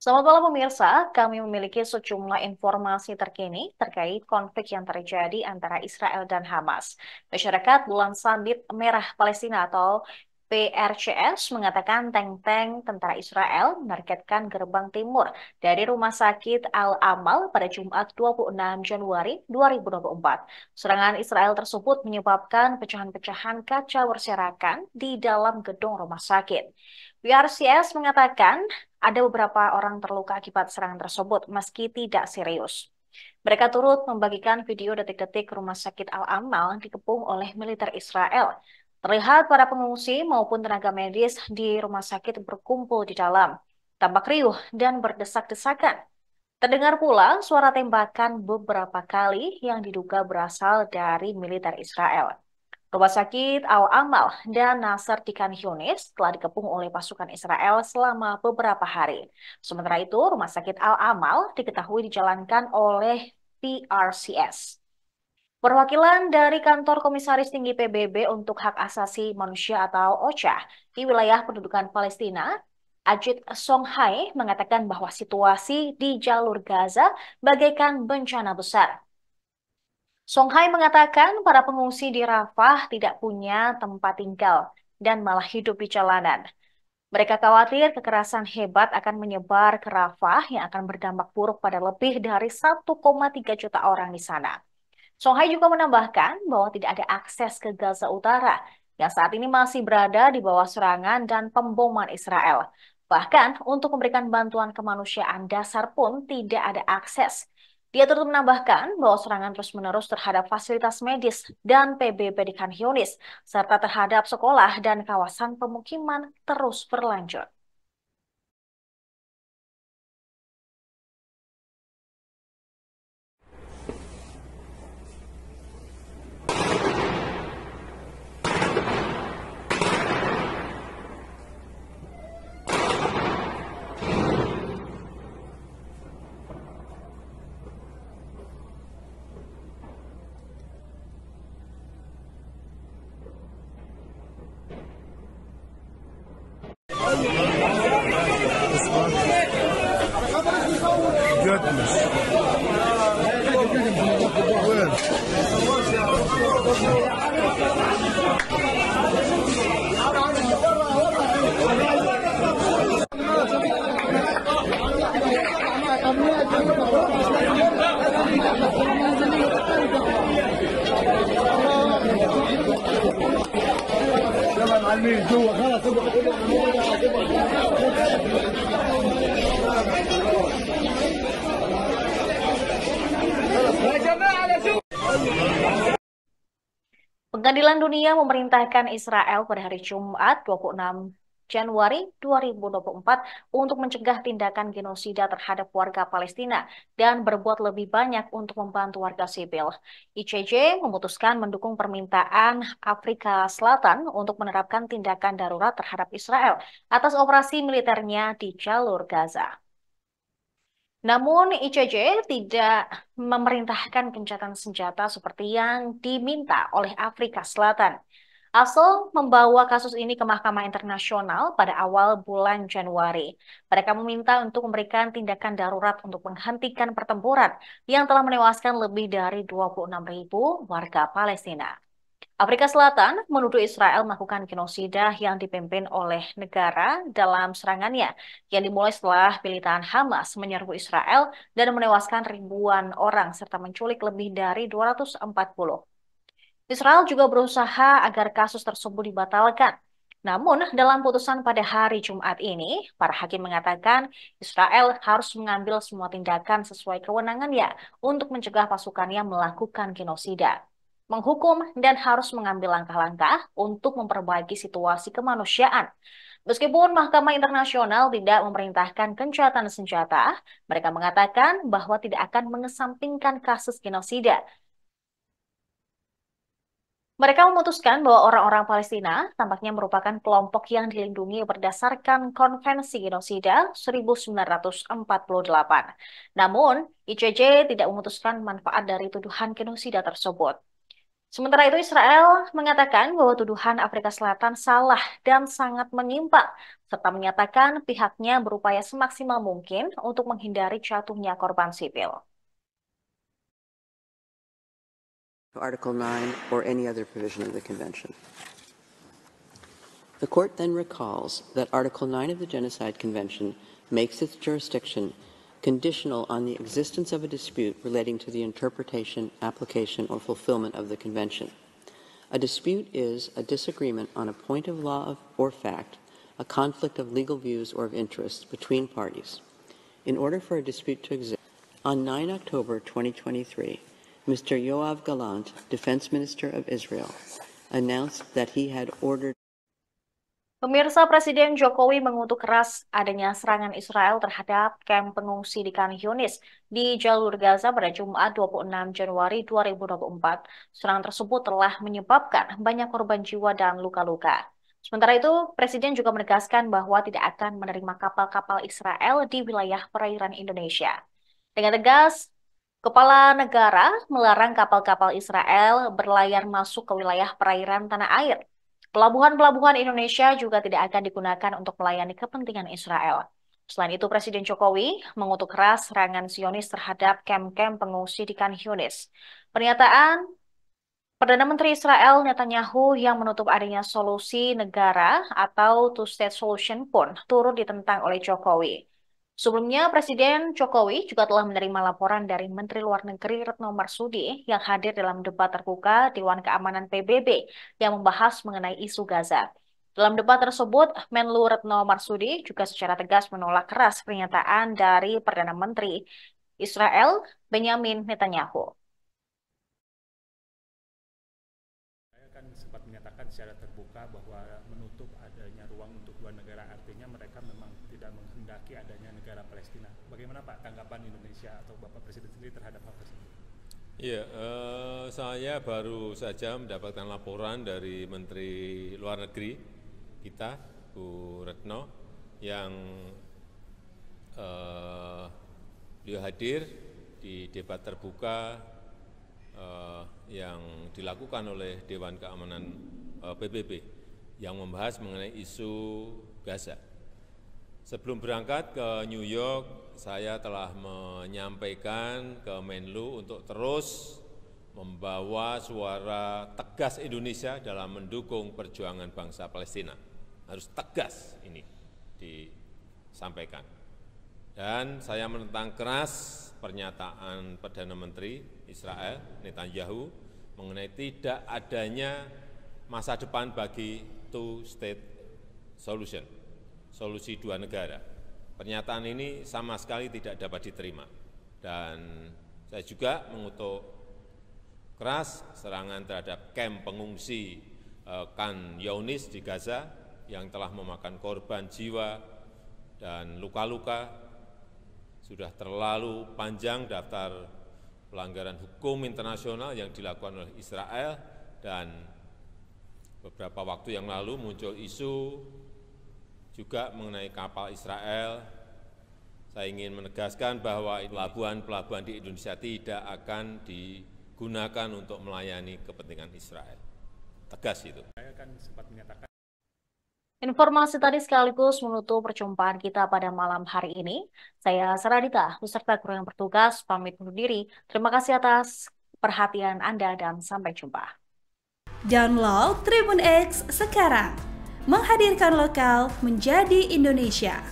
Selamat malam pemirsa, kami memiliki sejumlah informasi terkini terkait konflik yang terjadi antara Israel dan Hamas. Masyarakat Bulan Sabit Merah Palestina atau PRCS mengatakan tank-tank tentara Israel menargetkan gerbang timur dari Rumah Sakit Al-Amal pada Jumat 26 Januari 2024. Serangan Israel tersebut menyebabkan pecahan-pecahan kaca berserakan di dalam gedung rumah sakit. PRCS mengatakan ada beberapa orang terluka akibat serangan tersebut, meski tidak serius. Mereka turut membagikan video detik-detik rumah sakit Al-Amal dikepung oleh militer Israel. Terlihat para pengungsi maupun tenaga medis di rumah sakit berkumpul di dalam. Tampak riuh dan berdesak-desakan. Terdengar pula suara tembakan beberapa kali yang diduga berasal dari militer Israel. Rumah sakit Al-Amal dan Nasser di Khan Yunis telah dikepung oleh pasukan Israel selama beberapa hari. Sementara itu, Rumah sakit Al-Amal diketahui dijalankan oleh PRCS. Perwakilan dari Kantor Komisaris Tinggi PBB untuk Hak Asasi Manusia atau OCHA di wilayah pendudukan Palestina, Ajit Songhai mengatakan bahwa situasi di jalur Gaza bagaikan bencana besar. Songhai mengatakan para pengungsi di Rafah tidak punya tempat tinggal dan malah hidup di jalanan. Mereka khawatir kekerasan hebat akan menyebar ke Rafah yang akan berdampak buruk pada lebih dari 1,3 juta orang di sana. Songhai juga menambahkan bahwa tidak ada akses ke Gaza Utara yang saat ini masih berada di bawah serangan dan pemboman Israel. Bahkan untuk memberikan bantuan kemanusiaan dasar pun tidak ada akses. Dia turut menambahkan bahwa serangan terus-menerus terhadap fasilitas medis dan PBB di Khan Yunis, serta terhadap sekolah dan kawasan pemukiman terus berlanjut. Goodness. Where? يلا معلمين جوا خلاص يا جماعه شوف. Pengadilan Dunia memerintahkan Israel pada hari Jumat 26 Januari 2024 untuk mencegah tindakan genosida terhadap warga Palestina dan berbuat lebih banyak untuk membantu warga sipil. ICJ memutuskan mendukung permintaan Afrika Selatan untuk menerapkan tindakan darurat terhadap Israel atas operasi militernya di jalur Gaza. Namun ICJ tidak memerintahkan gencatan senjata seperti yang diminta oleh Afrika Selatan. Asal membawa kasus ini ke Mahkamah Internasional pada awal bulan Januari. Mereka meminta untuk memberikan tindakan darurat untuk menghentikan pertempuran yang telah menewaskan lebih dari 26.000 warga Palestina. Afrika Selatan menuduh Israel melakukan genosida yang dipimpin oleh negara dalam serangannya yang dimulai setelah militan Hamas menyerbu Israel dan menewaskan ribuan orang serta menculik lebih dari 240. Israel juga berusaha agar kasus tersebut dibatalkan. Namun, dalam putusan pada hari Jumat ini, para hakim mengatakan Israel harus mengambil semua tindakan sesuai kewenangannya untuk mencegah pasukannya melakukan genosida, menghukum, dan harus mengambil langkah-langkah untuk memperbaiki situasi kemanusiaan. Meskipun Mahkamah Internasional tidak memerintahkan gencatan senjata, mereka mengatakan bahwa tidak akan mengesampingkan kasus genosida. Mereka memutuskan bahwa orang-orang Palestina tampaknya merupakan kelompok yang dilindungi berdasarkan Konvensi Genosida 1948. Namun, ICJ tidak memutuskan manfaat dari tuduhan genosida tersebut. Sementara itu, Israel mengatakan bahwa tuduhan Afrika Selatan salah dan sangat menyimpang, serta menyatakan pihaknya berupaya semaksimal mungkin untuk menghindari jatuhnya korban sipil. Article 9 or any other provision of the Convention. The Court then recalls that Article 9 of the Genocide Convention makes its jurisdiction conditional on the existence of a dispute relating to the interpretation, application, or fulfillment of the Convention. A dispute is a disagreement on a point of law or fact, a conflict of legal views or of interests between parties. In order for a dispute to exist, on 9 October 2023, Mr. Yoav Gallant, Defense Minister of Israel, announced that he had ordered. Pemirsa, Presiden Jokowi mengutuk keras adanya serangan Israel terhadap kamp pengungsi di Khan Yunis di jalur Gaza pada Jumat 26 Januari 2024. Serangan tersebut telah menyebabkan banyak korban jiwa dan luka-luka. Sementara itu, Presiden juga menegaskan bahwa tidak akan menerima kapal-kapal Israel di wilayah perairan Indonesia. Dengan tegas, Kepala negara melarang kapal-kapal Israel berlayar masuk ke wilayah perairan tanah air. Pelabuhan-pelabuhan Indonesia juga tidak akan digunakan untuk melayani kepentingan Israel. Selain itu, Presiden Jokowi mengutuk keras serangan Zionis terhadap kamp-kamp pengungsi di Khan Yunis. Pernyataan Perdana Menteri Israel Netanyahu yang menutup adanya solusi negara atau two-state solution pun turut ditentang oleh Jokowi. Sebelumnya, Presiden Jokowi juga telah menerima laporan dari Menteri Luar Negeri Retno Marsudi yang hadir dalam debat terbuka Dewan Keamanan PBB yang membahas mengenai isu Gaza. Dalam debat tersebut, Menlu Retno Marsudi juga secara tegas menolak keras pernyataan dari Perdana Menteri Israel Benyamin Netanyahu. Saya kan sempat menyatakan secara terbuka bahwa menutup adanya ruang untuk dua negara, artinya mereka memang tidak menghendaki adanya negara Palestina. Bagaimana Pak tanggapan Indonesia atau Bapak Presiden sendiri terhadap hal tersebut? Iya, saya baru saja mendapatkan laporan dari Menteri Luar Negeri kita, Bu Retno, yang beliau hadir di debat terbuka yang dilakukan oleh Dewan Keamanan PBB yang membahas mengenai isu Gaza. Sebelum berangkat ke New York, saya telah menyampaikan ke Menlu untuk terus membawa suara tegas Indonesia dalam mendukung perjuangan bangsa Palestina. Harus tegas ini disampaikan. Dan saya menentang keras pernyataan Perdana Menteri Israel Netanyahu mengenai tidak adanya masa depan bagi two-state solution, solusi dua negara. Pernyataan ini sama sekali tidak dapat diterima. Dan saya juga mengutuk keras serangan terhadap kamp pengungsi Khan Yunis di Gaza yang telah memakan korban jiwa dan luka-luka. Sudah terlalu panjang daftar pelanggaran hukum internasional yang dilakukan oleh Israel, dan beberapa waktu yang lalu muncul isu juga mengenai kapal Israel. Saya ingin menegaskan bahwa pelabuhan-pelabuhan di Indonesia tidak akan digunakan untuk melayani kepentingan Israel. Tegas itu. Saya kan sempat menyatakan. Informasi tadi sekaligus menutup perjumpaan kita pada malam hari ini. Saya Saradita, beserta kru yang bertugas, pamit undur diri. Terima kasih atas perhatian Anda dan sampai jumpa. Download Tribun X sekarang, menghadirkan lokal menjadi Indonesia.